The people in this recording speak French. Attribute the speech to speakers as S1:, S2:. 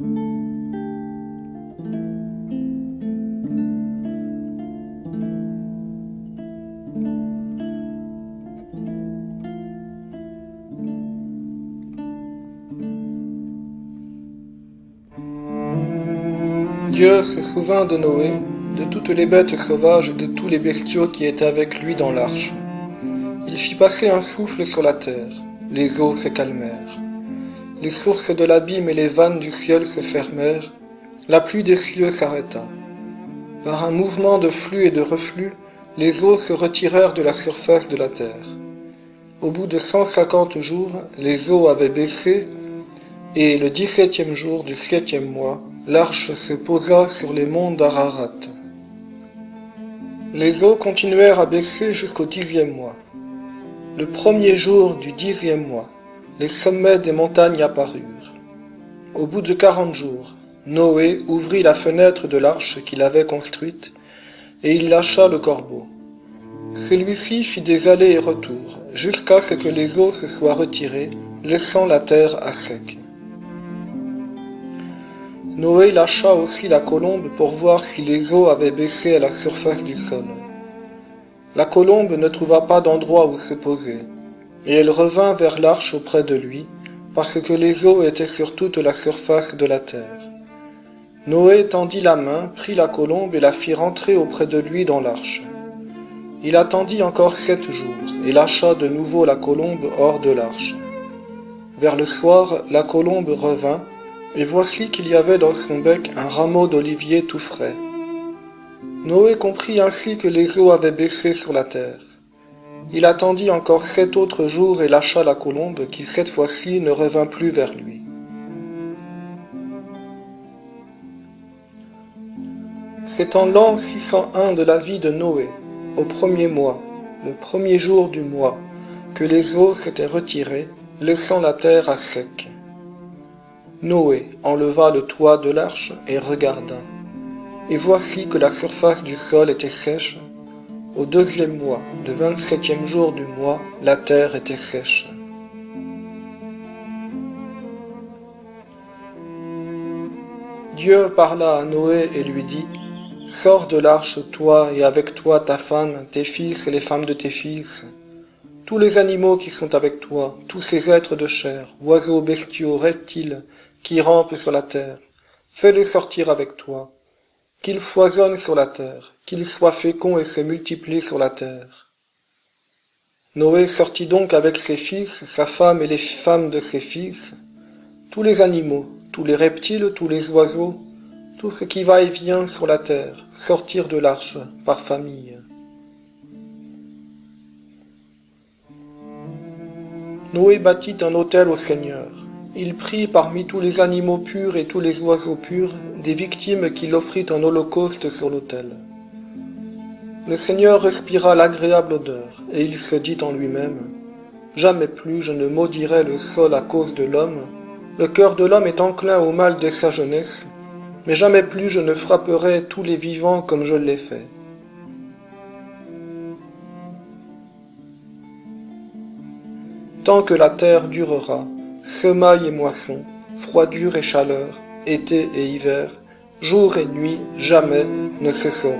S1: Dieu se souvint de Noé, de toutes les bêtes sauvages et de tous les bestiaux qui étaient avec lui dans l'arche. Il fit passer un souffle sur la terre, les eaux se calmèrent. Les sources de l'abîme et les vannes du ciel se fermèrent, la pluie des cieux s'arrêta. Par un mouvement de flux et de reflux, les eaux se retirèrent de la surface de la terre. Au bout de 150 jours, les eaux avaient baissé, et le 17e jour du 7e mois, l'arche se posa sur les monts d'Ararat. Les eaux continuèrent à baisser jusqu'au 10e mois. Le premier jour du 10e mois, les sommets des montagnes apparurent. Au bout de 40 jours, Noé ouvrit la fenêtre de l'arche qu'il avait construite, et il lâcha le corbeau. Celui-ci fit des allers et retours, jusqu'à ce que les eaux se soient retirées, laissant la terre à sec. Noé lâcha aussi la colombe pour voir si les eaux avaient baissé à la surface du sol. La colombe ne trouva pas d'endroit où se poser, et elle revint vers l'arche auprès de lui, parce que les eaux étaient sur toute la surface de la terre. Noé tendit la main, prit la colombe et la fit rentrer auprès de lui dans l'arche. Il attendit encore 7 jours, et lâcha de nouveau la colombe hors de l'arche. Vers le soir, la colombe revint, et voici qu'il y avait dans son bec un rameau d'olivier tout frais. Noé comprit ainsi que les eaux avaient baissé sur la terre. Il attendit encore 7 autres jours et lâcha la colombe qui cette fois-ci ne revint plus vers lui. C'est en l'an 601 de la vie de Noé, au premier mois, le premier jour du mois, que les eaux s'étaient retirées, laissant la terre à sec. Noé enleva le toit de l'arche et regarda. Et voici que la surface du sol était sèche. Au 2e mois, le 27e jour du mois, la terre était sèche. Dieu parla à Noé et lui dit, « Sors de l'arche, toi, et avec toi ta femme, tes fils et les femmes de tes fils, tous les animaux qui sont avec toi, tous ces êtres de chair, oiseaux, bestiaux, reptiles, qui rampent sur la terre, fais-les sortir avec toi, qu'ils foisonnent sur la terre, qu'ils soient féconds et se multiplient sur la terre. » Noé sortit donc avec ses fils, sa femme et les femmes de ses fils, tous les animaux, tous les reptiles, tous les oiseaux, tout ce qui va et vient sur la terre, sortirent de l'arche par famille. Noé bâtit un autel au Seigneur. Il prit parmi tous les animaux purs et tous les oiseaux purs des victimes qu'il offrit en holocauste sur l'autel. Le Seigneur respira l'agréable odeur, et il se dit en lui-même, « Jamais plus je ne maudirai le sol à cause de l'homme. Le cœur de l'homme est enclin au mal dès sa jeunesse, mais jamais plus je ne frapperai tous les vivants comme je l'ai fait. » Tant que la terre durera, semailles et moissons, froidure et chaleur, été et hiver, jour et nuit, jamais ne cesseront.